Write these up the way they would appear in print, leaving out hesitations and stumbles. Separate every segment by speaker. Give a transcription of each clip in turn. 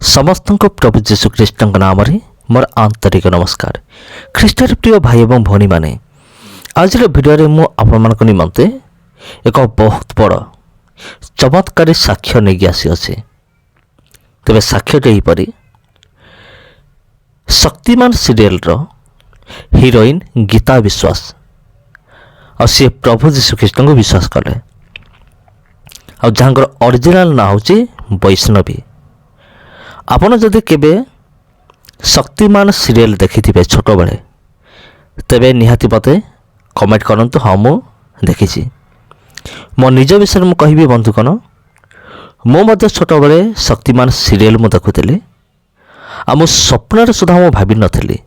Speaker 1: समस्त प्रभु जीशुख्रीष्ट नाम मोर आंतरिक नमस्कार। ख्रीष्टर प्रिय भाई और भौणी मैंने आज भिडियो मुझे निमंते एक बहुत बड़ चमत्कारी साक्ष्य नहीं आसी। तेरे साक्ष्यटी यहीपरि शक्तिमान सीरियल हीरोइन गीता विश्वास और सी प्रभु जीशुख्रीष्ट को विश्वास कले और जहाँ ओरिजिनल ना हूँ वैष्णवी। आपन जदि केबे शक्तिमान सीरियल देखि थे छोट बेले तेबे निहाती मते कमेंट करंतु। हाँ मु देखी मो निज विषय में कहबी बंधुकन मो मध्य छोट बेले शक्तिमान सीरियल मु देखुली आ मो स्वप्न सुधा मु भाभी नथिली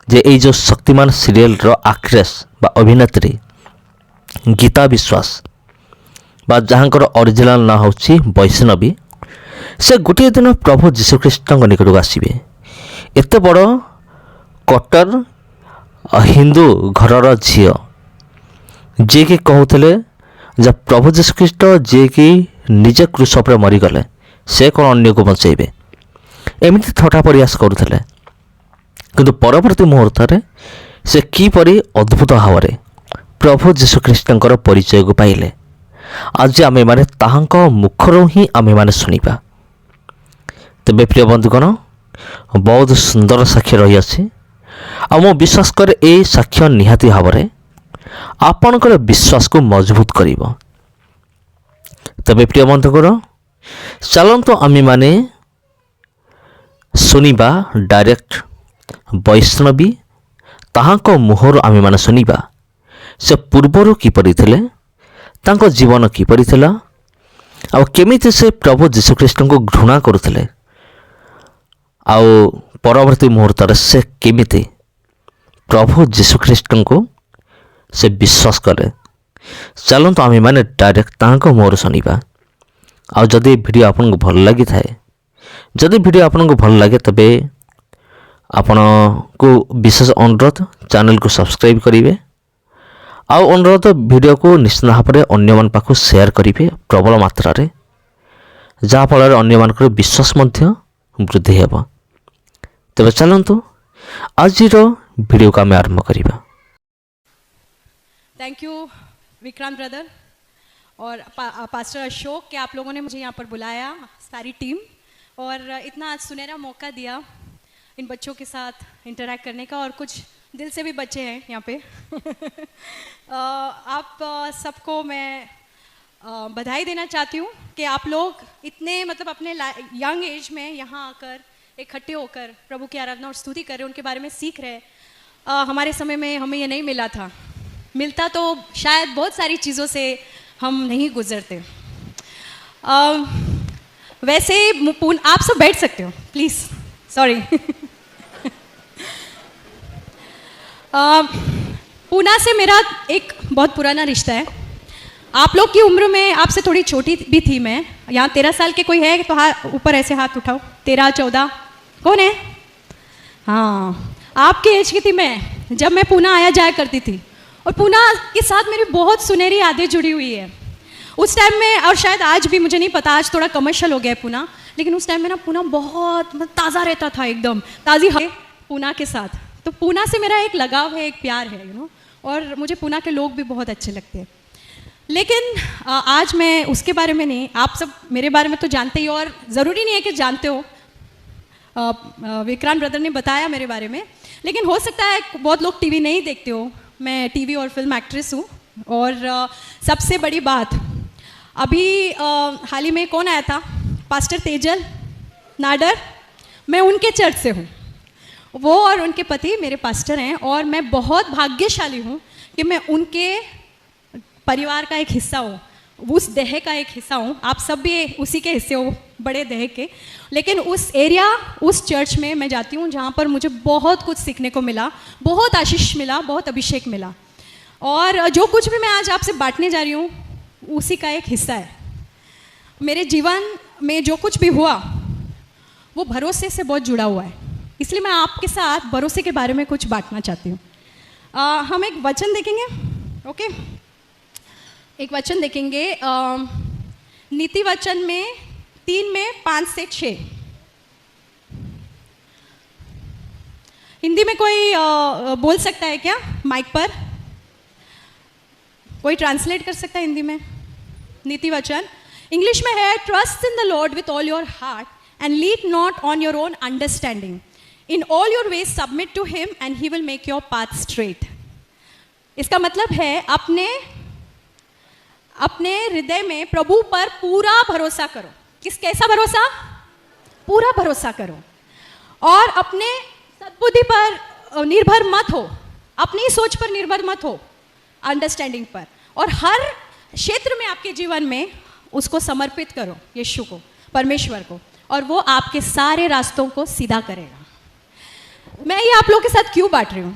Speaker 1: जे এই जो शक्तिमान सीरियल रो एक्ट्रेस बा अभिनेत्री गीता विश्वास बा जहाँकर ओरिजिनल ना होची वैष्णवी से गोटे दिन प्रभु जीशुख्रीष्ट निकट को आसबे। एत बड़ कट्टर हिंदू घरर झी जी कि कहते जब प्रभु जीशुख्रीष्ट जी कि निजे क्रूस पर मरीगले से कौन अन्य को बचेबे एमती थटा प्रयास करुले किंतु परवर्ती मुहूर्त से किपरि अद्भुत भाव में प्रभु जीशुख्रीष्ट परिचय को पाइले। आज आम मैंने ताहां मुखर ही आम मैंने शुणा। तेबे प्रिय बंधुगण बहुत सुंदर साक्ष्य रही आछि आ मो विश्वास करे ए साक्ष्य निहाती भाव में आपणकर विश्वास को मजबूत करिवो। तेबे प्रिय बंधुगण चलंतु आम माने सुनिबा डायरेक्ट वैष्णवी ताहां मुहर आम माने सुनिबा से पूर्वर किपरि थिले तांको जीवन किपरि थिला आ केमिति से प्रभु जीशुख्रीष्ट को घृणा करुथिले आउ परवर्ती मुहूर्त से केमिति प्रभु जीशुख्रीष्ट को से विश्वास कले। चलते आम मैंने डायरेक्ट तांको मुहर शुणा। आउ जदि वीडियो आपन को भल लगी थाए जदि वीडियो आपन को भल लगे तबे आपण को विशेष अनुरोध चैनल को सब्सक्राइब करेंगे आउ अनुरोध वीडियो को निश्चित भाव में अन्य मान पाखु शेयर करेंगे प्रबल मात्रा रे जहाँफल अन्य मानकर विश्वास वृद्धि हेब। तेरे चलतु आज वीडियो को आम आरंभ करिबा।
Speaker 2: थैंक यू विक्रांत ब्रदर और पास्टर अशोक कि आप लोगों ने मुझे यहाँ पर बुलाया, सारी टीम, और इतना आज सुनहरा मौका दिया इन बच्चों के साथ इंटरैक्ट करने का। और कुछ दिल से भी बच्चे हैं यहाँ पे आप सबको मैं बधाई देना चाहती हूँ कि आप लोग इतने अपने यंग एज में यहाँ आकर इकट्ठे होकर प्रभु की आराधना और स्तुति कर रहे हैं, उनके बारे में सीख रहे हैं। हमारे समय में हमें ये नहीं मिला था, मिलता तो शायद बहुत सारी चीज़ों से हम नहीं गुजरते। वैसे आप सब बैठ सकते हो प्लीज़, सॉरी पूना से मेरा एक बहुत पुराना रिश्ता है। आप लोग की उम्र में आपसे थोड़ी छोटी भी थी मैं। यहाँ 13 साल के कोई है तो ऊपर ऐसे हाथ उठाओ। 13, 14 कौन है? हाँ, आपके एज की थी मैं जब मैं पूना आया जाया करती थी। और पूना के साथ मेरी बहुत सुनहरी यादें जुड़ी हुई है उस टाइम में। और शायद आज भी, मुझे नहीं पता, आज थोड़ा कमर्शियल हो गया है पूना, लेकिन उस टाइम में ना पूना बहुत ताज़ा रहता था, एकदम ताज़ी हवा पूना के साथ। तो पूना से मेरा एक लगाव है, एक प्यार है, और मुझे पूना के लोग भी बहुत अच्छे लगते हैं। लेकिन आज मैं उसके बारे में नहीं, आप सब मेरे बारे में तो जानते ही, और ज़रूरी नहीं है कि जानते हो। विक्रांत ब्रदर ने बताया मेरे बारे में, लेकिन हो सकता है बहुत लोग टीवी नहीं देखते हो। मैं टीवी और फिल्म एक्ट्रेस हूँ। और सबसे बड़ी बात, अभी हाल ही में कौन आया था? पास्टर तेजल नाडर, मैं उनके चर्च से हूँ। वो और उनके पति मेरे पास्टर हैं, और मैं बहुत भाग्यशाली हूँ कि मैं उनके परिवार का एक हिस्सा हूँ, उस देह का एक हिस्सा हूँ। आप सब भी उसी के हिस्से हो, बड़े देह के। लेकिन उस एरिया, उस चर्च में मैं जाती हूँ जहाँ पर मुझे बहुत कुछ सीखने को मिला, बहुत आशीष मिला, बहुत अभिषेक मिला। और जो कुछ भी मैं आज आपसे बांटने जा रही हूँ उसी का एक हिस्सा है। मेरे जीवन में जो कुछ भी हुआ वो भरोसे से बहुत जुड़ा हुआ है, इसलिए मैं आपके साथ भरोसे के बारे में कुछ बांटना चाहती हूँ। हम एक वचन देखेंगे, ओके? एक वचन देखेंगे नीति वचन में 3 में 5 से 6। हिंदी में कोई बोल सकता है क्या माइक पर? कोई ट्रांसलेट कर सकता है हिंदी में? नीति वचन इंग्लिश में है, trust in the Lord with all your heart and lean not on your own understanding, in all your ways submit to him and he will make your path straight. इसका मतलब है अपने हृदय में प्रभु पर पूरा भरोसा करो। कैसा भरोसा? पूरा भरोसा करो। और अपने सद्बुद्धि पर निर्भर मत हो, अपनी सोच पर निर्भर मत हो, अंडरस्टैंडिंग पर। और हर क्षेत्र में आपके जीवन में उसको समर्पित करो, यीशु को, परमेश्वर को, और वो आपके सारे रास्तों को सीधा करेगा। मैं ये आप लोगों के साथ क्यों बांट रही हूँ?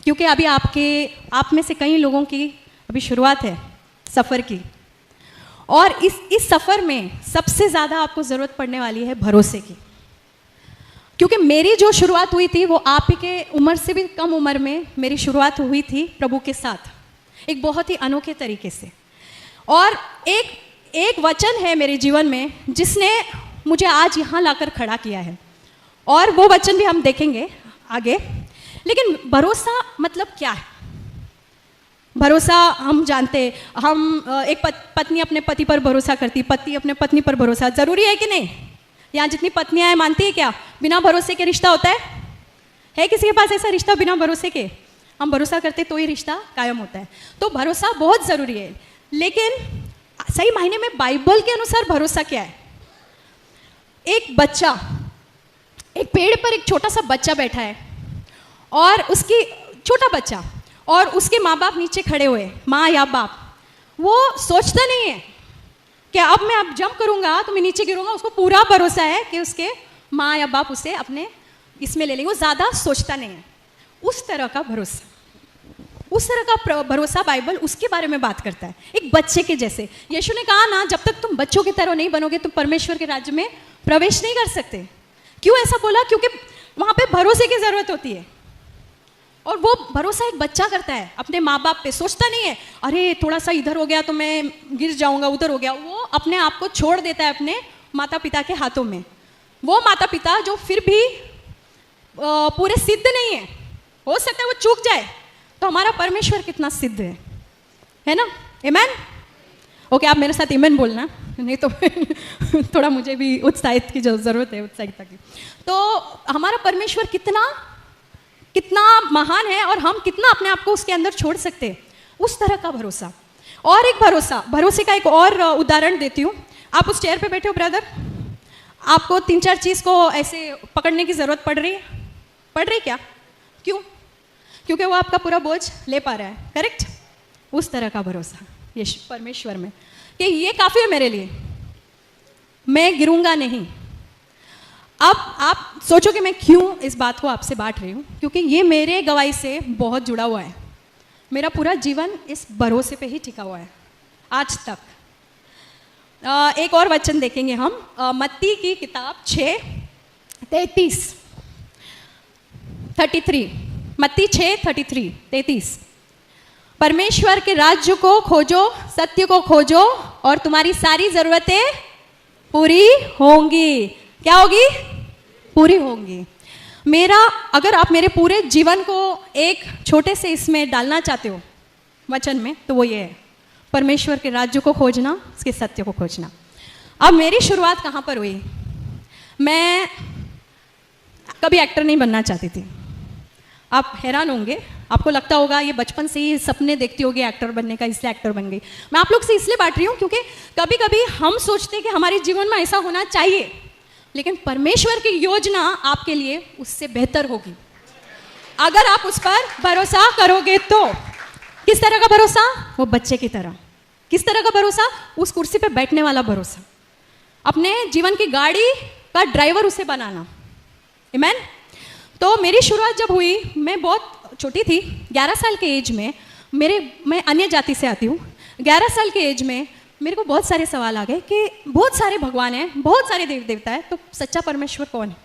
Speaker 2: क्योंकि अभी आप में से कई लोगों की अभी शुरुआत है सफ़र की, और इस सफ़र में सबसे ज़्यादा आपको ज़रूरत पड़ने वाली है भरोसे की। क्योंकि मेरी जो शुरुआत हुई थी वो आप ही के उम्र से भी कम उम्र में मेरी शुरुआत हुई थी प्रभु के साथ, एक बहुत ही अनोखे तरीके से। और एक वचन है मेरे जीवन में जिसने मुझे आज यहाँ लाकर खड़ा किया है, और वो वचन भी हम देखेंगे आगे। लेकिन भरोसा मतलब क्या है? भरोसा हम जानते, हम एक पत्नी अपने पति पर भरोसा करती, पति अपने पत्नी पर भरोसा, ज़रूरी है कि नहीं? यहाँ जितनी पत्नियां हैं मानती है क्या बिना भरोसे के रिश्ता होता है? है किसी के पास ऐसा रिश्ता बिना भरोसे के? हम भरोसा करते तो ही रिश्ता कायम होता है। तो भरोसा बहुत ज़रूरी है। लेकिन सही मायने में बाइबल के अनुसार भरोसा क्या है? एक बच्चा, एक पेड़ पर एक छोटा सा बच्चा बैठा है, और उसकी छोटा बच्चा और उसके माँ बाप नीचे खड़े हुए, माँ या बाप, वो सोचता नहीं है कि अब मैं जंप करूँगा तो मैं नीचे गिरूंगा। उसको पूरा भरोसा है कि उसके माँ या बाप उसे अपने इसमें ले लेंगे। वो ज़्यादा सोचता नहीं है। उस तरह का भरोसा बाइबल उसके बारे में बात करता है, एक बच्चे के जैसे। यीशु ने कहा ना, जब तक तुम बच्चों की तरह नहीं बनोगे तुम परमेश्वर के राज्य में प्रवेश नहीं कर सकते। क्यों ऐसा बोला? क्योंकि वहाँ पे भरोसे की ज़रूरत होती है, और वो भरोसा एक बच्चा करता है अपने माँ बाप पे। सोचता नहीं है अरे थोड़ा सा इधर हो गया तो मैं गिर जाऊंगा, उधर हो गया। वो अपने आप को छोड़ देता है अपने माता पिता के हाथों में। वो माता पिता जो फिर भी पूरे सिद्ध नहीं है, हो सकता है वो चूक जाए, तो हमारा परमेश्वर कितना सिद्ध है ना? आमेन। ओके, आप मेरे साथ आमेन बोलना, नहीं तो थोड़ा मुझे भी उत्साहित की ज़रूरत है, उत्साहित की। तो हमारा परमेश्वर कितना महान है, और हम कितना अपने आप को उसके अंदर छोड़ सकते हैं, उस तरह का भरोसा। और एक भरोसे का एक और उदाहरण देती हूँ। आप उस चेयर पे बैठे हो ब्रदर, आपको 3-4 चीज़ को ऐसे पकड़ने की ज़रूरत पड़ रही क्या? क्यों? क्योंकि वो आपका पूरा बोझ ले पा रहा है, करेक्ट? उस तरह का भरोसा यीशु परमेश्वर में, कि ये काफ़ी है मेरे लिए, मैं गिरूंगा नहीं। अब आप सोचो कि मैं क्यों इस बात को आपसे बांट रही हूँ, क्योंकि ये मेरे गवाही से बहुत जुड़ा हुआ है। मेरा पूरा जीवन इस भरोसे पे ही टिका हुआ है आज तक। एक और वचन देखेंगे हम, मत्ती की किताब 6:33, मत्ती 6:33। परमेश्वर के राज्य को खोजो, सत्य को खोजो, और तुम्हारी सारी ज़रूरतें पूरी होंगी। क्या होगी? पूरी होंगी। अगर आप मेरे पूरे जीवन को एक छोटे से इसमें डालना चाहते हो वचन में, तो वो ये है, परमेश्वर के राज्य को खोजना, उसके सत्य को खोजना। अब मेरी शुरुआत कहाँ पर हुई? मैं कभी एक्टर नहीं बनना चाहती थी। आप हैरान होंगे, आपको लगता होगा ये बचपन से ही सपने देखती होगी एक्टर बनने का, इसलिए एक्टर बन गई। मैं आप लोग से इसलिए बांट रही हूँ क्योंकि कभी कभी हम सोचते हैं कि हमारे जीवन में ऐसा होना चाहिए, लेकिन परमेश्वर की योजना आपके लिए उससे बेहतर होगी अगर आप उस पर भरोसा करोगे तो। किस तरह का भरोसा? वो बच्चे की तरह। किस तरह का भरोसा? उस कुर्सी पे बैठने वाला भरोसा, अपने जीवन की गाड़ी का ड्राइवर उसे बनाना। आमीन। तो मेरी शुरुआत जब हुई, मैं बहुत छोटी थी, 11 साल के एज में। मैं अन्य जाति से आती हूँ। 11 साल के एज में मेरे को बहुत सारे सवाल आ गए कि बहुत सारे भगवान हैं, बहुत सारे देव देवता है, तो सच्चा परमेश्वर कौन है?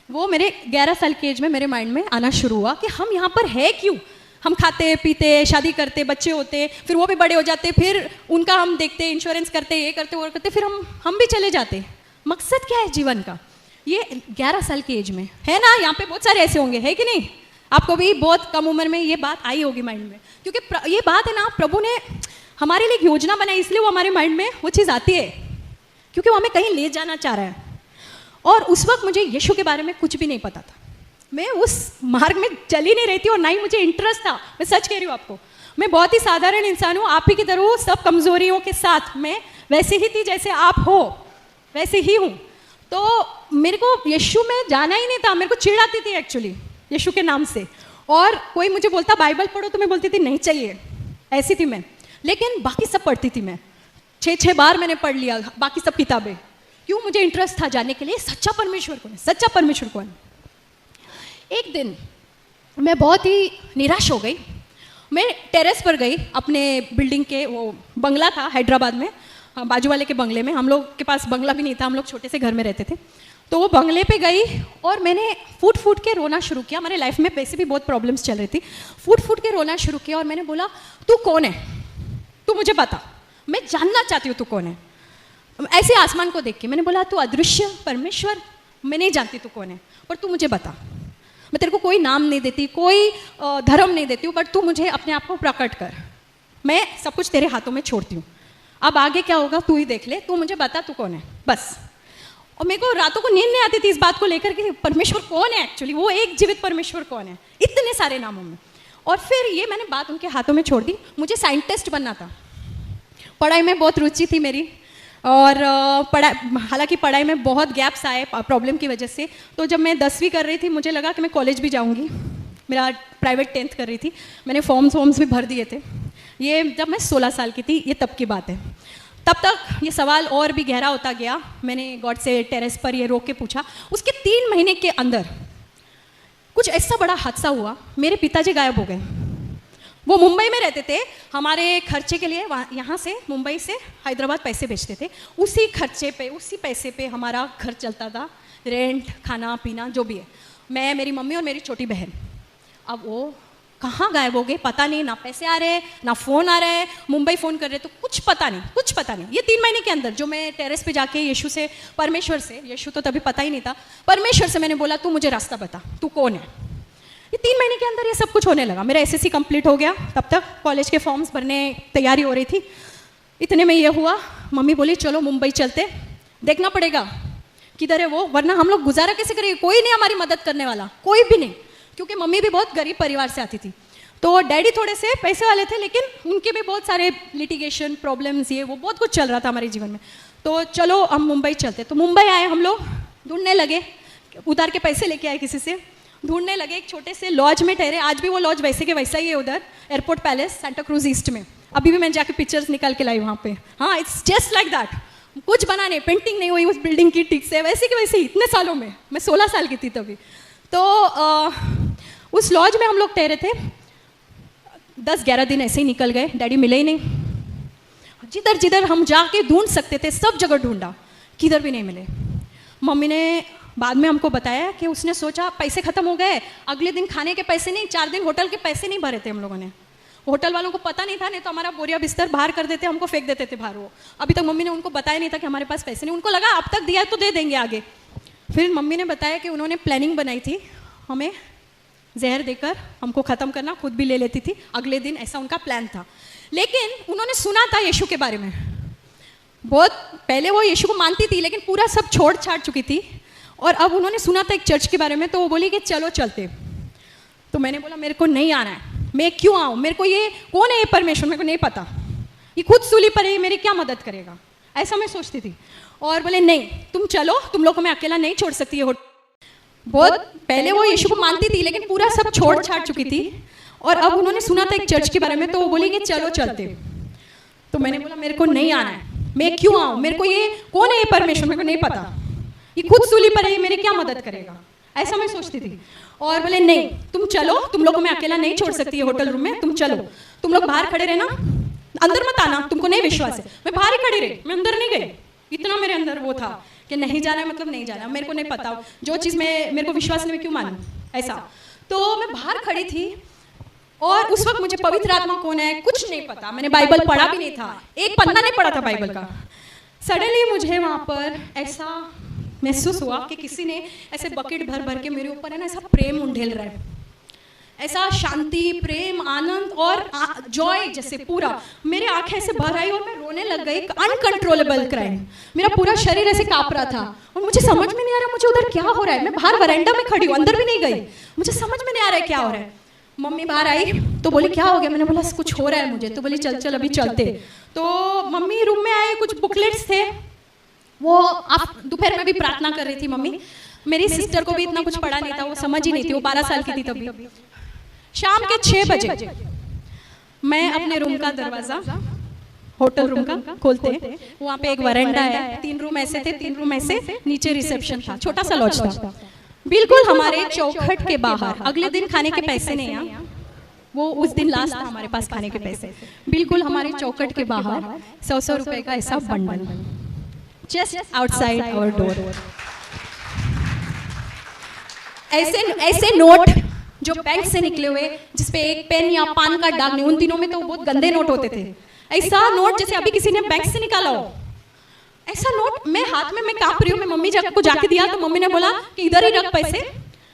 Speaker 2: वो मेरे 11 साल के एज में मेरे माइंड में आना शुरू हुआ कि हम यहाँ पर है क्यों? हम खाते पीते, शादी करते, बच्चे होते, फिर वो भी बड़े हो जाते, फिर उनका हम देखते, इंश्योरेंस करते, ये करते, वो करते, फिर हम भी चले जाते। मकसद क्या है जीवन का? ये 11 साल की एज में है ना, यहाँ पे बहुत सारे ऐसे होंगे, है कि नहीं? आपको भी बहुत कम उम्र में ये बात आई होगी माइंड में, क्योंकि ये बात है ना, प्रभु ने हमारे लिए एक योजना बनाई, इसलिए वो हमारे माइंड में वो चीज़ आती है, क्योंकि वो हमें कहीं ले जाना चाह रहा है। और उस वक्त मुझे यीशु के बारे में कुछ भी नहीं पता था, मैं उस मार्ग में चल ही नहीं रही थी और ना ही मुझे इंटरेस्ट था। मैं सच कह रही हूँ आपको, मैं बहुत ही साधारण इंसान हूँ, आप ही की तरह हूँ, सब कमजोरियों के साथ मैं वैसे ही थी जैसे आप हो, वैसे ही हूँ। तो मेरे को यीशु में जाना ही नहीं था, मेरे को चिढ़ आती थी एक्चुअली यीशु के नाम से। और कोई मुझे बोलता बाइबल पढ़ो तो मैं बोलती थी नहीं चाहिए, ऐसी थी मैं। लेकिन बाकी सब पढ़ती थी मैं, 6 बार मैंने पढ़ लिया बाकी सब किताबें। क्यों? मुझे इंटरेस्ट था जानने के लिए सच्चा परमेश्वर कौन है, सच्चा परमेश्वर कौन है। एक दिन मैं बहुत ही निराश हो गई, मैं टेरेस पर गई, अपने बिल्डिंग के, वो बंगला था हैदराबाद में, बाजू वाले के बंगले में, हम लोग के पास बंगला भी नहीं था, हम लोग छोटे से घर में रहते थे। तो वो बंगले पे गई और मैंने फूट फूट के रोना शुरू किया। हमारे लाइफ में वैसे भी बहुत प्रॉब्लम्स चल रही थी, फूट फूट के रोना शुरू किया और मैंने बोला तू कौन है, तू मुझे बता, मैं जानना चाहती हूँ तू कौन है। ऐसे आसमान को देख के मैंने बोला तू अदृश्य परमेश्वर, मैं नहीं जानती तू कौन है, पर तू मुझे बता। मैं तेरे को कोई नाम नहीं देती, कोई धर्म नहीं देती हूँ, बट तू मुझे अपने आप को प्रकट कर, मैं सब कुछ तेरे हाथों में छोड़ती हूँ। अब आगे क्या होगा तू ही देख ले, तू मुझे बता तू कौन है बस। और मेरे को रातों को नींद नहीं आती थी इस बात को लेकर कि परमेश्वर कौन है एक्चुअली, वो एक जीवित परमेश्वर कौन है इतने सारे नामों में। और फिर ये मैंने बात उनके हाथों में छोड़ दी। मुझे साइंटिस्ट बनना था, पढ़ाई में बहुत रुचि थी मेरी, और हालांकि पढ़ाई में बहुत गैप्स आए प्रॉब्लम की वजह से। तो जब मैं 10वीं कर रही थी मुझे लगा कि मैं कॉलेज भी जाऊंगी, मेरा प्राइवेट 10th कर रही थी, मैंने फॉर्म्स भी भर दिए थे। ये जब मैं 16 साल की थी, ये तब की बात है। तब तक ये सवाल और भी गहरा होता गया। मैंने गॉड से टेरेस पर ये रोक के पूछा। उसके 3 महीने के अंदर कुछ ऐसा बड़ा हादसा हुआ, मेरे पिताजी गायब हो गए। वो मुंबई में रहते थे, हमारे खर्चे के लिए यहाँ से मुंबई से हैदराबाद पैसे भेजते थे, उसी खर्चे पे, उसी पैसे पे हमारा घर चलता था, रेंट, खाना पीना जो भी है, मैं, मेरी मम्मी और मेरी छोटी बहन। अब वो कहाँ गायब हो गए पता नहीं, ना पैसे आ रहे ना फ़ोन आ रहा है, मुंबई फ़ोन कर रहे तो कुछ पता नहीं। ये 3 महीने के अंदर जो मैं टेरेस पे जाके यीशु से, परमेश्वर से, यीशु तो तभी पता ही नहीं था, परमेश्वर से मैंने बोला तू मुझे रास्ता बता, तू कौन है। ये 3 महीने के अंदर ये सब कुछ होने लगा। मेरा SSC कंप्लीट हो गया, तब तक कॉलेज के फॉर्म्स भरने तैयारी हो रही थी। इतने में ये हुआ, मम्मी बोली चलो मुंबई चलते, देखना पड़ेगा किधर है वो, वरना हम लोग गुजारा कैसे करेंगे, कोई नहीं हमारी मदद करने वाला, कोई भी नहीं, क्योंकि मम्मी भी बहुत गरीब परिवार से आती थी। तो डैडी थोड़े से पैसे वाले थे, लेकिन उनके भी बहुत सारे लिटिगेशन प्रॉब्लम्स, ये वो बहुत कुछ चल रहा था हमारे जीवन में। तो चलो हम मुंबई चलते। तो मुंबई आए हम लोग, ढूंढने लगे, उधार के पैसे लेके आए किसी से, ढूंढने लगे, एक छोटे से लॉज में ठहरे। आज भी वो लॉज वैसे के वैसा ही है उधर, airport palace, Santa cruise east में। अभी भी मैं जाके पिक्चर्स निकाल के लाई वहाँ पे। हाँ, इट्स जस्ट लाइक दैट, कुछ बना नहीं, पेंटिंग नहीं हुई उस बिल्डिंग की ठीक से, वैसे के वैसे ही इतने सालों में। मैं 16 साल की थी तभी। तो उस लॉज में हम लोग ठहरे थे, 10-11 दिन ऐसे ही निकल गए, डैडी मिले ही नहीं। जिधर जिधर हम जाके ढूंढ सकते थे सब जगह ढूंढा, किधर भी नहीं मिले। मम्मी ने बाद में हमको बताया कि उसने सोचा पैसे ख़त्म हो गए, अगले दिन खाने के पैसे नहीं, 4 दिन होटल के पैसे नहीं भरे थे हम लोगों ने। होटल वालों को पता नहीं था, नहीं तो हमारा बोरिया बिस्तर बाहर कर देते, हमको फेंक देते थे बाहर। वो अभी तक मम्मी ने उनको बताया नहीं था कि हमारे पास पैसे नहीं, उनको लगा अब तक दिया तो दे देंगे आगे। फिर मम्मी ने बताया कि उन्होंने प्लानिंग बनाई थी हमें जहर देकर हमको ख़त्म करना, खुद भी ले लेती थी अगले दिन, ऐसा उनका प्लान था। लेकिन उन्होंने सुना था यीशु के बारे में, बहुत पहले वो यीशु को मानती थी, लेकिन पूरा सब छोड़ छाड़ चुकी थी। और अब उन्होंने सुना था एक चर्च के बारे में, तो वो बोली कि चलो चलते। तो मैंने बोला मेरे को नहीं आना है, मैं क्यों आऊँ, मेरे को ये कौन है ये परमेश्वर, मेरे को नहीं पता, ये खुद सूली पर है, मेरी क्या मदद करेगा, ऐसा मैं सोचती थी। और बोले नहीं तुम चलो, तुम लोग को मैं अकेला नहीं छोड़ सकती है। बहुत पहले वो यीशु को मानती थी, लेकिन पूरा सब छोड़ छाड़ चुकी थी। और अब उन्होंने सुना था एक चर्च के बारे में, तो वो बोली कि चलो चलते। तो मैंने बोला मेरे को नहीं आना है, मैं क्यों आऊँ, मेरे को ये कौन है ये परमेश्वर, मेरे को नहीं पता, ये खुद सूली पर है, मेरी क्या मदद करेगा, ऐसा मैं सोचती थी। और बोले नहीं तुम चलो, तुम लोग को मैं अकेला नहीं छोड़ सकती है होटल रूम में, तुम चलो, तुम लोग बाहर खड़े रहना, अंदर मत आना, तुमको नहीं विश्वास है। मैं बाहर ही खड़ी रही, मैं अंदर नहीं गई। इतना मेरे अंदर वो था कि नहीं जाना है मतलब नहीं जाना, मेरे को नहीं पता, जो चीज़ में मेरे को विश्वास नहीं, मैं क्यों मानूं, ऐसा। तो मैं बाहर खड़ी थी और उस वक्त मुझे पवित्र आत्मा कौन है कुछ नहीं पता, मैंने बाइबल पढ़ा भी नहीं था, एक पन्ना नहीं पढ़ा था बाइबल का। सडनली मुझे वहाँ पर ऐसा महसूस हुआ कि किसी ने ऐसे बकेट भर भर के मेरे ऊपर है ना ऐसा प्रेम उंडेल रहा है, ऐसा शांति, प्रेम, आनंद और जॉय जैसे पूरा मेरे आंखें ऐसे भर आई और मैं रोने लग गई। अनकंट्रोलेबल क्राइम, मेरा पूरा शरीर ऐसे कांप रहा था और मुझे समझ में नहीं आ रहा मुझे उधर क्या हो रहा है। मैं बाहर वरांडा में खड़ी हूँ, अंदर भी नहीं गई, मुझे समझ में नहीं आ रहा है क्या हो रहा है। मम्मी बाहर आई तो बोली क्या हो गया, मैंने बोला कुछ हो रहा है मुझे, तो बोली चल चल अभी चलते। तो मम्मी रूम में आए, कुछ बुकलेट्स थे, वो आप दोपहर में भी प्रार्थना कर रही थी मम्मी। मेरी सिस्टर को भी इतना कुछ पढ़ा नहीं था, वो समझ ही नहीं थी, वो 12 साल की थी तभी। शाम के 6 बजे मैं अपने रूम का दरवाजा, होटल रूम का खोलते हैं, वहाँ पे एक वरांडा है, 3 रूम ऐसे थे, 3 रूम ऐसे, नीचे रिसेप्शन था, छोटा सा लॉज था, बिल्कुल हमारे चौखट के बाहर। अगले दिन खाने के पैसे नहीं आए, वो उस दिन लास्ट था हमारे पास खाने के पैसे, बिल्कुल हमारे चौखट के बाहर 100 रुपए का ऐसा bundle, just outside our door. ऐसे नोट जो बैंक से निकले हुए, जिसपे एक पेन या पान का दाग नहीं, उन दिनों में तो बहुत गंदे नोट होते थे, ऐसा नोट जैसे अभी किसी ने बैंक से निकाला हो, ऐसा नोट मैं हाथ में, मैं कांप रही हूँ, मैं मम्मी को जाके दिया तो मम्मी ने बोला कि इधर ही रख पैसे,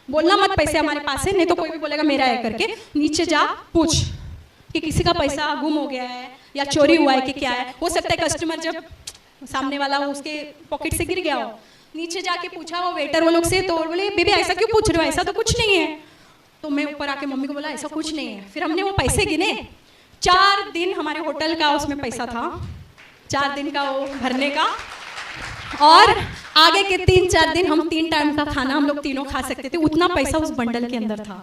Speaker 2: बोलना मत पैसे हमारे पास है, नहीं तो कोई भी बोलेगा मेरा है करके, नीचे जा पूछ कि किसी का पैसा गुम हो गया है या चोरी हुआ है कि क्या है। हो सकता है कस्टमर जब सामने वाला उसके पॉकेट से गिर गया हो, नीचे जाके पूछा वो वेटर वो लोग से, तो बोले बेबी ऐसा क्यों पूछ रहे हो, ऐसा तो कुछ नहीं है। तो मैं ऊपर आके मम्मी को बोला ऐसा कुछ नहीं है। फिर हमने वो पैसे गिने, 4 दिन हमारे होटल का उसमें पैसा था, 4 दिन का वो भरने का, और आगे के 3-4 दिन हम 3 टाइम का खाना हम लोग तीनों खा सकते थे, उतना पैसा उस बंडल के अंदर था।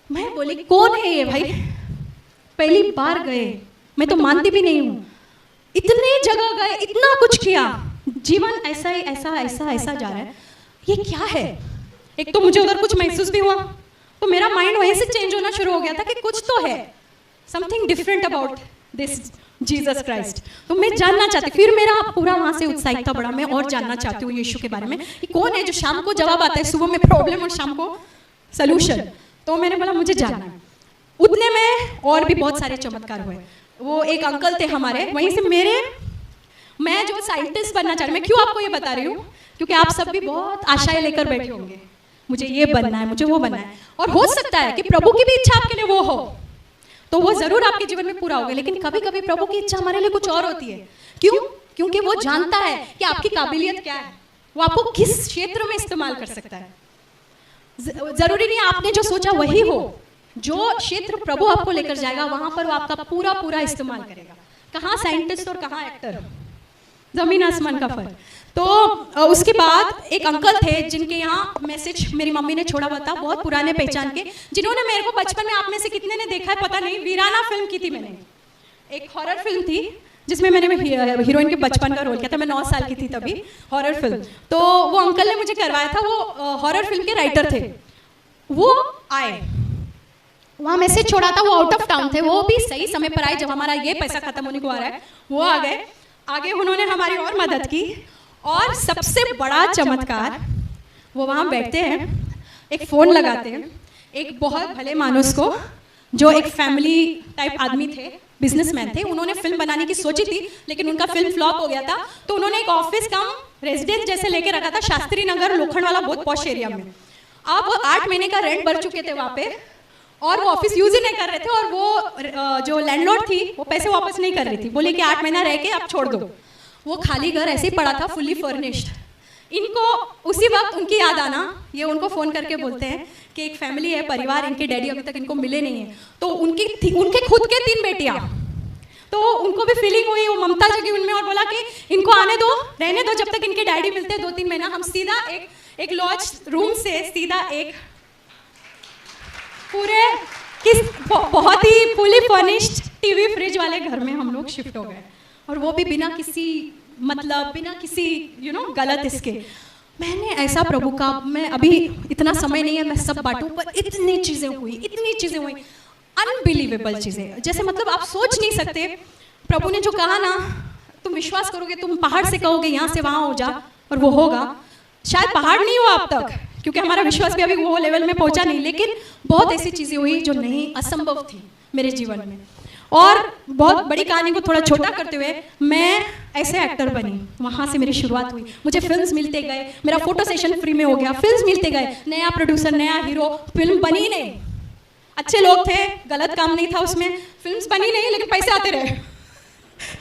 Speaker 2: मैं बोली कौन है ये भाई, पहली बार गए, मैं तो मानती भी नहीं हूँ, इतने जगह गए, इतना कुछ किया, जीवन ऐसा ही ऐसा जा रहा है, ये क्या है। एक तो मुझे उधर कुछ महसूस भी हुआ, तो मेरा माइंड वहीं से चेंज होना शुरू हो गया था कि कुछ तो है, something different about this Jesus Christ. तो मैं जानना चाहती, फिर मेरा पूरा वहाँ से उत्साहिकता बढ़ा, मैं और जानना चाहती हूँ यीशु के बारे में कि कौन है जो शाम को जवाब आता है, सुबह में प्रॉब्लम और शाम को सलूशन। तो मैंने बोला मुझे जानना है। उतने में और भी बहुत सारे चमत्कार हुए। वो एक अंकल थे हमारे, वहीं से मैं जो साइंटिस्ट बनना चाह रही हूँ, मैं क्यों आपको ये बता रही हूँ, क्योंकि आप सब भी बहुत आशाएं लेकर बैठे होंगे, मुझे ये बनना है, मुझे वो बनना है, और हो सकता है कि प्रभु की भी इच्छा आपके लिए वो हो, तो वो जरूर आपके जीवन में पूरा होगा। लेकिन कभी कभी प्रभु की इच्छा हमारे लिए कुछ और होती है। क्यों? क्योंकि वो जानता है कि आपकी काबिलियत क्या है, वो आपको किस क्षेत्र में इस्तेमाल कर सकता है। जरूरी नहीं आपने जो सोचा वही हो, जो क्षेत्र प्रभु आपको लेकर जाएगा वहां पर वो आपका पूरा इस्तेमाल करेगा। कहाँ साइंटिस्ट और कहाँ एक्टर, जमीन आसमान का फर्क। तो उसके बाद एक अंकल थे जिनके यहाँ मैसेज मेरी मम्मी ने छोड़ा हुआ था, बहुत पुराने पहचान के, जिन्होंने मेरे को बचपन में, आप में से कितने ने देखा है पता नहीं, वीराना फिल्म की थी मैंने, एक हॉरर फिल्म थी जिसमें मैंने हीरोइन के बचपन का रोल किया था, मैं 9 साल की थी तभी, हॉरर फिल्म। तो वो अंकल ने मुझे करवाया था, वो हॉरर फिल्म के राइटर थे। वो आए, वहाँ मैसेज छोड़ा था, वो आउट ऑफ टाउन थे, वो भी सही समय पर आए जब हमारा ये पैसा खत्म होने को आ रहा है, वो आ गए। आगे उन्होंने हमारी और मदद की, और सबसे बड़ा चमत्कार, वो वहाँ बैठते हैं, एक फ़ोन लगाते हैं, एक बहुत भले मानुस को, जो एक फैमिली टाइप आदमी थे, बिजनेसमैन थे, उन्होंने फिल्म बनाने की सोची थी लेकिन उनका फिल्म फ्लॉप हो गया था, तो उन्होंने एक ऑफिस कम रेजिडेंस जैसे लेके रखा था शास्त्री नगर लोखंड वाला बहुत पॉश एरिया में। अब 8 महीने का रेंट भर चुके थे वहाँ पे, और वो ऑफिस यूज ही नहीं कर रहे थे, और वो जो लैंडलॉर्ड थी वो पैसे वापस नहीं कर रही थी, बोले कि 8 महीना रह के आप छोड़ दो। वो खाली घर ऐसे ही पड़ा था, फुल्ली फर्निश्ड। इनको उसी वक्त उनकी याद आना, ये उनको फ़ोन करके बोलते हैं कि एक फैमिली है, परिवार, इनके डैडी अभी तक इनको मिले नहीं है। तो उनके खुद के 3 बेटियाँ, तो उनको भी फीलिंग हुई, वो ममता जगी उनमें, और बोला कि इनको आने दो, रहने दो, जब तक इनके डैडी मिलते 2-3 महीना हम सीधा एक लॉज रूम से सीधा एक पूरे बहुत ही फुली फर्निश्ड टीवी फ्रिज वाले घर में हम लोग शिफ्ट हो गए, और वो भी बिना किसी मतलब, बिना किसी गलत इसके। मैंने ऐसा प्रभु का, मैं अभी इतना समय नहीं है मैं सब बांटूं, पर इतनी चीज़ें हुई, अनबिलीवेबल चीज़ें, जैसे मतलब आप सोच नहीं सकते। प्रभु ने जो कहा ना, तुम विश्वास करोगे, तुम पहाड़ से कहोगे यहाँ से वहाँ हो जा, और वो होगा। शायद पहाड़ नहीं हुआ अब तक, क्योंकि हमारा विश्वास भी अभी वो लेवल में पहुंचा नहीं, लेकिन बहुत ऐसी चीज़ें हुई जो नहीं, असंभव थी मेरे जीवन में। और बहुत बड़ी कहानी को थोड़ा छोटा करते हुए मैं ऐसे एक्टर बनी, वहाँ से मेरी शुरुआत हुई। मुझे फिल्म्स मिलते गए, मेरा फोटो सेशन फ्री में हो गया, फिल्म्स मिलते गए, नया प्रोड्यूसर, नया हीरो, फिल्म बनी नहीं, अच्छे लोग थे, गलत काम नहीं था उसमें, फिल्म्स बनी नहीं लेकिन पैसे आते रहे।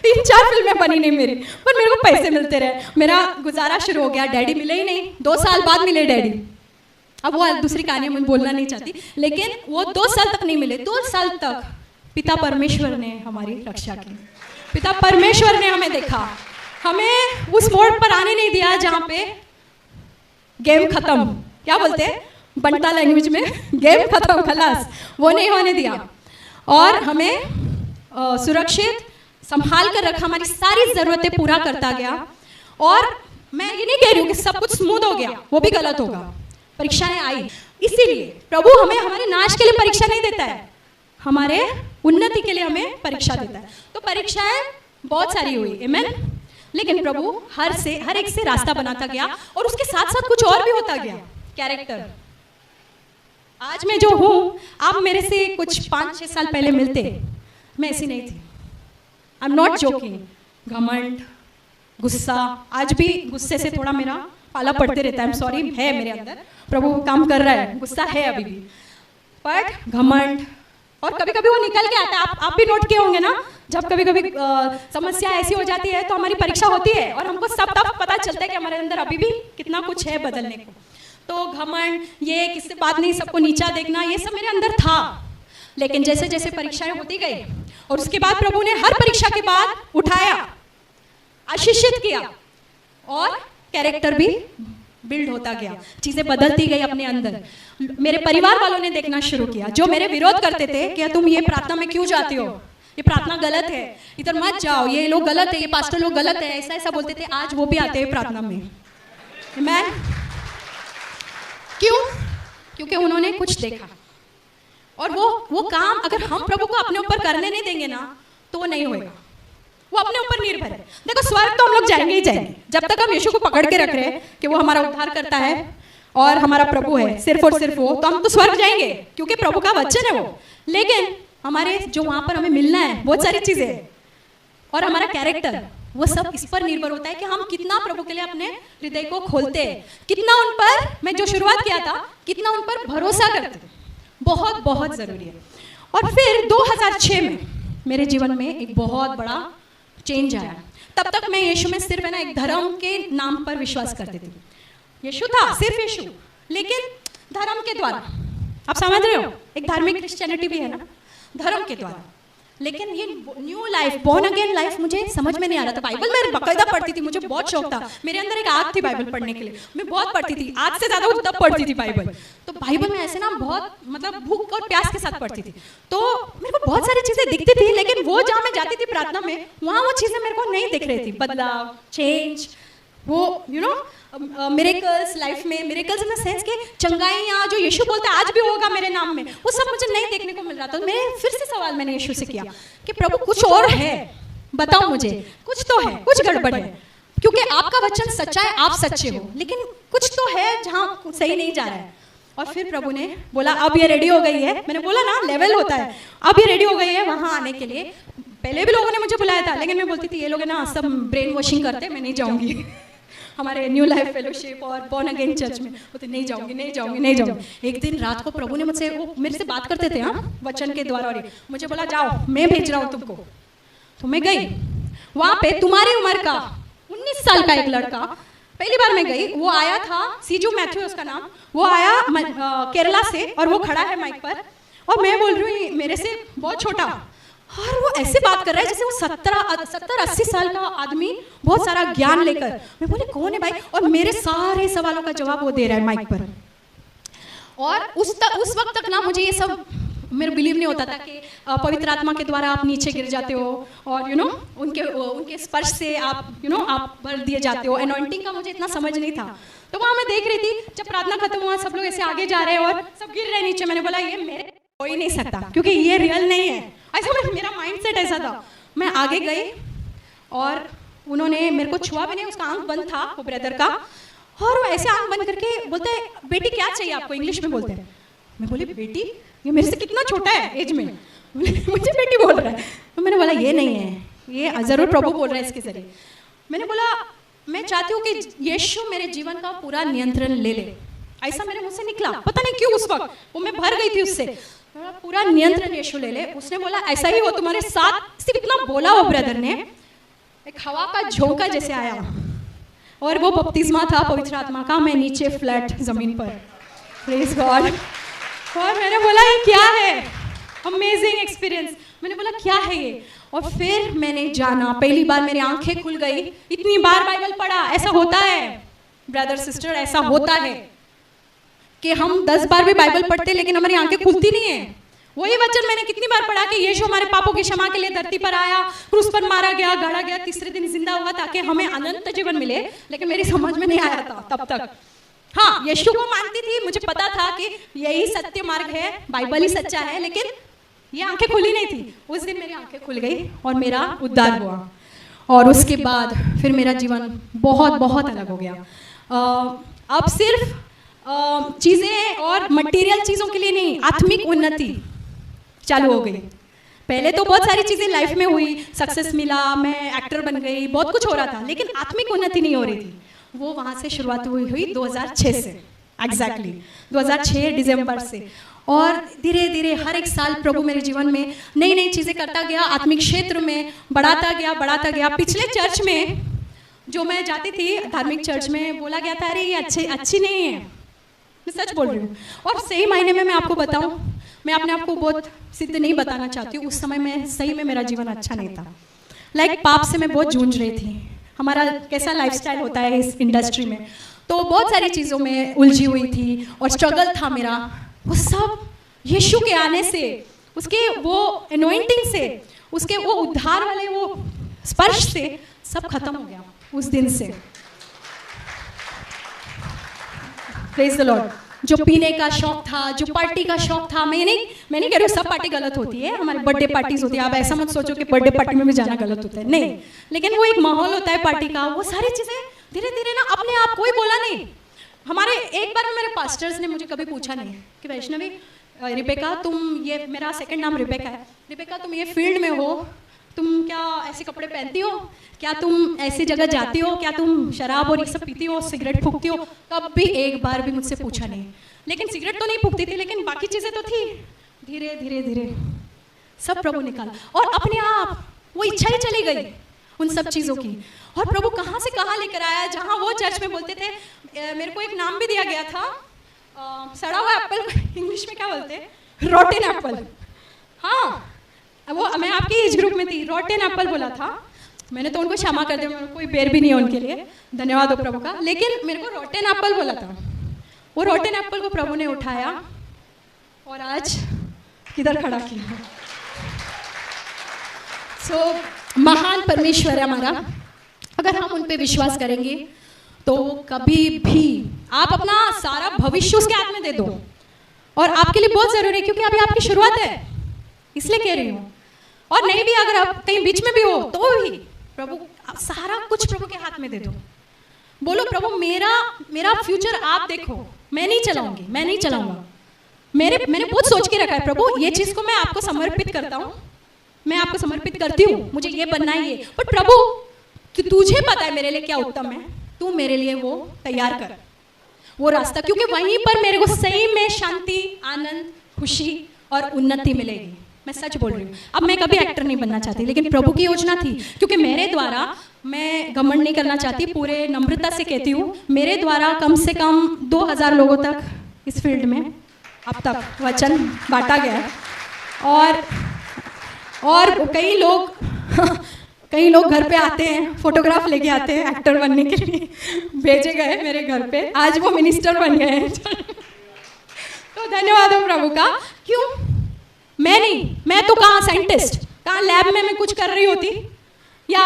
Speaker 2: 3-4 फिल्में बनी नहीं मेरी, पर मेरे को पैसे मिलते रहे, मेरा गुजारा शुरू हो गया। डैडी मिले ही नहीं, 2 साल बाद मिले डैडी। अब वो दूसरी कहानी मैं बोलना नहीं चाहती, लेकिन वो 2 साल तक नहीं मिले। 2 साल तक पिता परमेश्वर ने हमारी रक्षा की, पिता परमेश्वर ने हमें देखा, हमें उस मोड़ पर आने नहीं दिया जहाँ पे गेम खत्म, क्या बोलते हैं बंटा लैंग्वेज में, गेम खत्म, खलास, वो नहीं होने दिया। और हमें सुरक्षित संभाल कर रखा, हमारी सारी ज़रूरतें पूरा करता गया। और मैं ये नहीं कह रही हूँ कि सब कुछ स्मूथ हो गया, वो भी गलत होगा, परीक्षाएं आई। इसीलिए प्रभु हमें हमारे नाश के लिए परीक्षा नहीं देता है, हमारे उन्नति के लिए हमें परीक्षा देता है। तो परीक्षाएं बहुत सारी हुई, आमीन। लेकिन प्रभु हर एक से रास्ता बनाता गया, और उसके साथ साथ कुछ और भी होता गया। कैरेक्टर, आज मैं जो हूँ, आप मेरे से कुछ 5-6 साल पहले मिलते, मैं ऐसी नहीं थी। I am not joking. घमंड, गुस्सा, आज भी गुस्से से थोड़ा मेरा पाला पड़ते रहता है, आई एम सॉरी, है मेरे अंदर, प्रभु काम कर रहा है, गुस्सा है अभी भी, बट घमंड, और कभी कभी वो निकल के आता है। आप भी नोट किए होंगे ना, जब कभी कभी समस्या ऐसी हो जाती है तो हमारी परीक्षा होती है, और हमको सब तब पता चलता है कि हमारे अंदर अभी भी कितना कुछ है बदलने को। तो घमंड, ये किससे बात नहीं, सबको नीचा देखना, ये सब मेरे अंदर था। लेकिन जैसे जैसे परीक्षाएं होती गई, और उसके बाद प्रभु ने हर परीक्षा के बाद उठाया, आशीषित किया, और कैरेक्टर भी बिल्ड होता गया, चीजें बदलती गई अपने अंदर। मेरे परिवार वालों ने देखना शुरू किया, जो मेरे विरोध करते थे कि तुम ये प्रार्थना में क्यों जाती हो, ये प्रार्थना गलत है, इधर मत जाओ, ये लोग गलत है, ये पास्टर लोग गलत है, ऐसा ऐसा बोलते थे, आज वो भी आते हैं प्रार्थना में। मैं क्यों? क्योंकि उन्होंने कुछ देखा, और वो काम अगर हम प्रभु को अपने ऊपर करने नहीं देंगे ना, तो वो नहीं होएगा। वो अपने ऊपर निर्भर है। देखो, स्वर्ग तो हम लोग जाएंगे ही जाएंगे, जब तक हम यीशु को पकड़ के रख रहे हैं कि वो हमारा उद्धार करता है और हमारा प्रभु है, सिर्फ और सिर्फ वो, तो हम तो स्वर्ग जाएंगे, क्योंकि प्रभु का वचन है वो। लेकिन हमारे जो वहां पर हमें मिलना है, बहुत सारी चीजें हैं, और हमारा कैरेक्टर, वो सब इस पर निर्भर होता है कि हम कितना प्रभु के लिए अपने हृदय को खोलते हैं, कितना उन पर, मैं जो शुरुआत किया था, कितना उन पर भरोसा करते हैं, बहुत बहुत जरूरी है। और फिर 2006 में मेरे जीवन में एक बहुत बड़ा चेंज आया। तब तक मैं यीशु में सिर्फ है ना एक धर्म के नाम पर विश्वास करती थी। यीशु था, सिर्फ यीशु, लेकिन धर्म के द्वारा, आप समझ रहे हो, एक धार्मिक क्रिश्चियनिटी भी है ना, धर्म के द्वारा। लेकिन ये new life, born again life मुझे समझ में नहीं आ रहा था। बाइबल मैं बाकायदा पढ़ती थी, मुझे बहुत शौक था, मेरे अंदर एक आग थी बाइबल पढ़ने के लिए, मैं बहुत पढ़ती थी, आज से ज्यादा तब पढ़ती थी बाइबल। तो बाइबल में ऐसे ना बहुत मतलब भूख और प्यास के साथ पढ़ती थी, तो मेरे को बहुत सारी चीजें दिखती थी, लेकिन वो जहाँ मैं जाती थी प्रार्थना में, वहाँ वो चीजें मेरे को नहीं दिख रही थी। बदलाव, चेंज, वो मिरेकल्स लाइफ में, मिरेकल्स इन द सेंस के चंगाइयाँ जो यीशु बोलता है आज भी होगा मेरे नाम में, वो सब मुझे नहीं देखने को मिल रहा था। मैं फिर से सवाल मैंने यीशु से किया कि प्रभु कुछ और है, बताओ मुझे, कुछ तो है, कुछ गड़बड़ है, क्योंकि आपका वचन सच्चा है, आप सच्चे हो, लेकिन कुछ तो है जहाँ सही नहीं जा रहा है। और फिर प्रभु ने बोला अब ये रेडी हो गई है, मैंने बोला ना लेवल होता है, अब ये रेडी हो गई है वहाँ आने के लिए। पहले भी लोगों ने मुझे बुलाया था, लेकिन मैं बोलती थी ये लोग ना सब ब्रेन वॉशिंग करते, मैं नहीं जाऊँगी हमारे न्यू लाइफ फेलोशिप और बॉर्न अगेन चर्च में, बोलते नहीं जाऊँगी नहीं जाऊँगी नहीं जाऊँगी। एक दिन रात को प्रभु ने मुझसे, वो मेरे से बात करते थे हाँ वचन के द्वारा, और मुझे बोला जाओ मैं भेज रहा हूँ तुमको। तो मैं गई, वहाँ पे तुम्हारी उम्र का 19 साल का एक लड़का, पहली बार मैं गई, वो आया था, सीजू मैथ्यू उसका नाम, वो आया केरला से, और वो खड़ा है माइक पर, और मैं बोल रही हूँ मेरे से बहुत छोटा, और वो ऐसे बात कर रहा है जैसे वो 70-80 साल का आदमी, बहुत सारा ज्ञान लेकर। मैं बोली कौन है भाई, और मेरे सारे सवालों का जवाब वो दे रहा है माइक पर। और उस वक्त तक ना मुझे ये सब मेरे बिलीव नहीं होता था कि पवित्र आत्मा के द्वारा आप नीचे गिर जाते हो, और उनके स्पर्श से आप आप भर दिए जाते हो, एनॉइंटिंग का मुझे इतना समझ नहीं था। तो वहाँ मैं देख रही थी, जब प्रार्थना खत्म हुआ सब लोग ऐसे आगे जा रहे हैं और सब गिर रहे नीचे। मैंने बोला ये मेरे हो ही नहीं सकता, क्योंकि ये रियल नहीं है, ऐसा मेरा माइंडसेट ऐसा था। मैं आगे गई और उन्होंने मेरे को छुआ भी नहीं, उसका आंख बंद था वो ब्रदर का, और वो ऐसे आंख बंद करके बोलते हैं बेटी क्या चाहिए आपको, इंग्लिश में बोलते हैं। मैं बोली बेटी, ये मेरे से कितना छोटा है एज में, मुझे बेटी बोल रहा है। तो मैंने बोला ये नहीं है, ये ज़रूर प्रभु बोल रहे हैं इसके जरिए। मैंने बोला मैं चाहती हूँ कि यीशु मेरे जीवन का पूरा नियंत्रण ले ले। ऐसा मेरे मुंह से निकला, पता नहीं क्यों उस वक्त वो मैं भर गई थी उससे, पूरा नियंत्रण यीशु ले ले। उसने बोला ऐसा ही हो तुम्हारे साथ, सिर्फ इतना बोला वो ब्रदर ने, एक हवा का झोंका जैसे आया और वो बपतिस्मा था पवित्र आत्मा का। मैं नीचे फ्लैट जमीन पर, प्रेज गॉड। और मैंने बोला ये क्या है, अमेजिंग एक्सपीरियंस। मैंने बोला क्या है ये, और फिर मैंने जाना, पहली बार मेरी आंखें खुल गई। इतनी बार बाइबल पढ़ा, ऐसा होता है ब्रदर सिस्टर, ऐसा होता है कि हम 10 बार भी बाइबल पढ़ते लेकिन हमारी आंखें खुलती नहीं है। वही वचन मैंने कितनी बार पढ़ा कि यीशु हमारे पापों की क्षमा के लिए धरती पर आया, क्रूस पर मारा गया, गाड़ा गया, तीसरे दिन जिंदा हुआ ताकि हमें अनंत जीवन मिले। लेकिन मेरी समझ में नहीं आया था तब तक। हाँ, यीशु को मानती थी, मुझे पता था कि यही सत्य मार्ग है, बाइबल ही सच्चा है, लेकिन ये आंखें खुली नहीं थी। उस दिन मेरी आंखें खुल गई और मेरा उद्धार हुआ। और उसके बाद फिर मेरा जीवन बहुत बहुत अलग हो गया। अब सिर्फ चीज़ें और मटेरियल चीज़ों के लिए नहीं, आत्मिक उन्नति चालू हो गई। पहले तो बहुत सारी चीज़ें लाइफ में हुई, सक्सेस मिला, मैं एक्टर बन गई, बहुत कुछ हो रहा था, लेकिन आत्मिक उन्नति नहीं हो रही थी। वो वहाँ से शुरुआत हुई 2006 से, एग्जैक्टली 2006 दिसंबर से। और धीरे धीरे हर एक साल प्रभु मेरे जीवन में नई नई चीज़ें करता गया, आत्मिक क्षेत्र में बढ़ाता गया। पिछले चर्च में जो मैं जाती थी, धार्मिक चर्च में, बोला गया था अरे ये अच्छी नहीं है। मैं सच बोल रही हूँ। और सही मायने में मैं आपको बताऊँ, मैं अपने आप को बहुत सिद्ध नहीं बताना चाहती हूँ, उस समय में सही में मेरा जीवन अच्छा नहीं था। लाइक पाप से मैं बहुत जूझ रही थी। हमारा कैसा लाइफस्टाइल होता है इस इंडस्ट्री में, तो बहुत सारी चीज़ों में उलझी हुई थी और स्ट्रगल था मेरा। वो सब यीशु के आने से, उसके वो एनॉइंटिंग से, उसके वो उद्धार वाले वो स्पर्श से सब खत्म हो गया उस दिन से। Praise the Lord. जो पीने का शौक था, जो पार्टी का शौक था, मैं नहीं कह रही हूँ सब पार्टी गलत होती है, हमारी बर्थडे पार्टीज होती है, आप ऐसा मत सोचो कि बर्थडे पार्टी में भी जाना गलत होता है, नहीं, लेकिन वो एक माहौल होता है पार्टी का। वो सारी चीज़ें धीरे धीरे ना अपने आप, कोई बोला नहीं। हमारे एक बार मेरे पास्टर्स ने मुझे कभी पूछा नहीं कि वैष्णवी रिबेका तुम, ये मेरा सेकंड नाम रिबेका है, रिबेका तुम ये फील्ड में हो, तुम क्या ऐसे कपड़े पहनती हो, क्या तुम ऐसी जगह जाती हो, क्या तुम शराब और ये सब पीती हो, सिगरेट फूकती हो? कभी एक बार भी मुझसे पूछा नहीं। लेकिन सिगरेट तो नहीं फूकती थी, लेकिन बाकी चीज़ें तो थी। धीरे धीरे धीरे सब प्रभु निकाला और अपने आप वो इच्छा ही चली गई उन सब चीज़ों की। और प्रभु कहाँ से कहाँ लेकर आया, जहाँ वो चर्च में बोलते थे, मेरे को एक नाम भी दिया गया था, सड़ा हुआ एप्पल इंग्लिश में क्या बोलते हैं, रोटेन एप्पल। हाँ, वो मैं आपके एज ग्रुप में थी, रोटेन एप्पल बोला था। मैंने तो उनको क्षमा कर दिया, कोई बेर भी नहीं है उनके लिए, धन्यवाद हो प्रभु का। लेकिन मेरे को रोटेन एप्पल बोला था। वो रोटेन एप्पल को प्रभु ने उठाया और आज किधर खड़ा किया। महान परमेश्वर है हमारा। अगर हम उन पे विश्वास करेंगे तो कभी भी, आप अपना सारा भविष्य उसके हाथ में दे दो। और आपके लिए बहुत जरूरी है, क्योंकि अभी आपकी शुरुआत है, इसलिए कह रही हूँ। और नहीं भी, अगर आप कहीं बीच में भी हो तो भी प्रभु, सारा कुछ प्रभु के हाथ में दे दो। बोलो प्रभु मेरा फ्यूचर आप देखो, मैं नहीं चलाऊंगा। मैंने बहुत सोच के रखा है प्रभु, ये चीज को मैं आपको समर्पित करता हूँ, मैं आपको समर्पित करती हूँ, मुझे ये बनना ही है। पर प्रभु तुझे पता है मेरे लिए क्या उत्तम है, तू मेरे लिए वो तैयार कर वो रास्ता, क्योंकि वहीं पर मेरे को सही में शांति, आनंद, खुशी और उन्नति मिलेगी। मैं सच बोल रही हूँ। अब मैं कभी एक्टर नहीं बनना चाहती, लेकिन प्रभु की योजना थी, क्योंकि मेरे द्वारा, मैं घमंड नहीं करना चाहती, पूरे नम्रता से कहती हूँ, मेरे द्वारा कम से कम 2000 लोगों तक इस फील्ड में अब तक वचन बांटा गया है। और कई लोग घर पे आते हैं, फोटोग्राफ लेके आते हैं एक्टर बनने के लिए, भेजे गए मेरे घर पे, आज वो मिनिस्टर बन गए हैं। तो धन्यवाद हो प्रभु का। क्यों? मैं तो कहाँ साइंटिस्ट, कहाँ लैब में मैं कुछ कर रही होती, या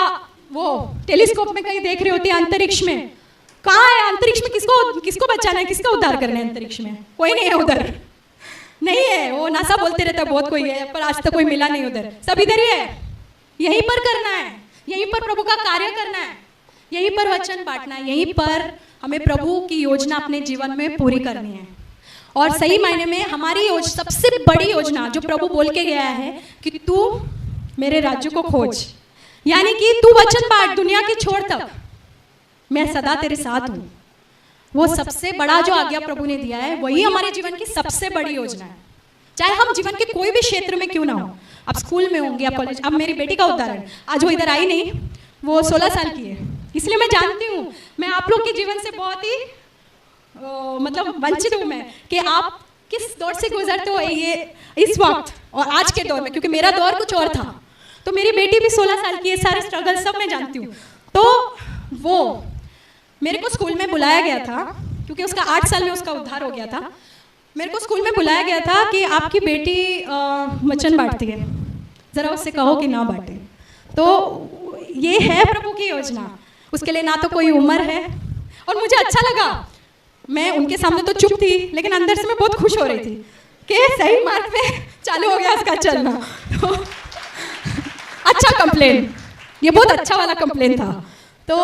Speaker 2: वो टेलीस्कोप में कहीं देख रही होती अंतरिक्ष में। कहाँ है अंतरिक्ष में? किसको बचाना है, किसका उद्धार करना है अंतरिक्ष में? कोई नहीं है उधर, नहीं है। वो नासा बोलते रहता है बहुत कोई है, पर आज तक कोई मिला नहीं उधर, सब इधर ही है। यहीं पर करना है, यहीं पर प्रभु का कार्य करना है, यहीं पर वचन बांटना है, यहीं पर हमें प्रभु की योजना अपने जीवन में पूरी करनी है। और सही मायने में हमारी सबसे बड़ी योजना जो प्रभु बोल के गया है कि तू मेरे राज्य को खोज, यानी कि तू वचन बांट दुनिया के छोर तक, मैं सदा तेरे साथ हूँ। वो सबसे बड़ा जो आज्ञा प्रभु ने दिया है वही हमारे जीवन की सबसे बड़ी योजना है। चाहे हम जीवन के कोई भी क्षेत्र में क्यों ना हो, अब स्कूल में होंगे या कॉलेज। अब मेरी बेटी का उदाहरण, आज वो इधर आई नहीं, वो 16 साल की है, इसलिए मैं जानती हूँ मैं आप लोग के जीवन से बहुत ही मतलब वंचित हूँ मैं कि आप किस दौर से गुजरते हो ये इस वक्त और आज के दौर में, क्योंकि मेरा दौर कुछ और था। तो मेरी बेटी भी 16 साल की है, सारे स्ट्रगल सब मैं जानती हूँ। तो वो मेरे को स्कूल में बुलाया गया था, क्योंकि उसका 8 साल में उसका उद्धार हो गया था। मेरे को स्कूल में बुलाया गया था कि आपकी बेटी वचन बांटती है, ज़रा उससे कहो कि ना बांटे। तो ये है प्रभु की योजना, उसके लिए ना तो कोई उम्र है। और मुझे अच्छा लगा, मैं उनके सामने तो चुप थी, लेकिन अंदर से मैं बहुत खुश हो रही थी कि सही मार्ग में चालू हो गया उसका चलना। तो अच्छा कंप्लेन, ये बहुत अच्छा वाला कंप्लेन था। तो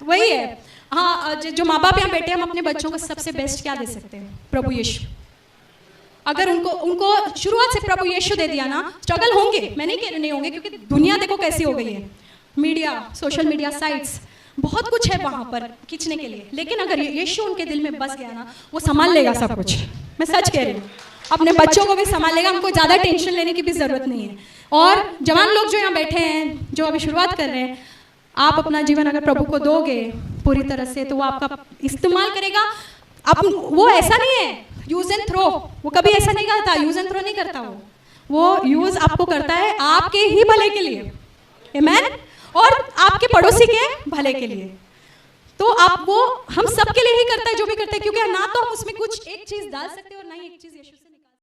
Speaker 2: वही है, हाँ, जो माँ बाप यहाँ बैठे, हम अपने बच्चों को सबसे बेस्ट क्या दे सकते हैं? प्रभु यीशु। अगर उनको शुरुआत से प्रभु यीशु दे दिया ना, स्ट्रगल होंगे, मैं नहीं कह रही नहीं होंगे, क्योंकि दुनिया देखो कैसी हो गई है, मीडिया, सोशल मीडिया साइट्स, बहुत कुछ है वहाँ पर खींचने के लिए। लेकिन अगर यीशु उनके दिल में बस गया ना, वो संभाल लेगा सब कुछ। मैं सच कह रही हूँ, अपने बच्चों को भी संभाल लेगा, हमको ज़्यादा टेंशन लेने की भी ज़रूरत नहीं है। और जवान लोग जो यहाँ बैठे हैं, जो अभी शुरुआत कर रहे हैं, आप अपना जीवन अगर प्रभु को दोगे पूरी तरह से, तो वो आपका इस्तेमाल करेगा। अब वो ऐसा नहीं है यूज एंड थ्रो, वो कभी ऐसा नहीं करता, यूज एंड थ्रो नहीं करता। वो यूज आपको करता है आपके ही भले के लिए, आमीन, और आपके पड़ोसी के भले के लिए। तो आप वो हम सब के लिए ही करता है जो भी करता है, क्योंकि ना तो हम उसमें कुछ एक चीज डाल सकते हैं और ना ही एक चीज यीशु से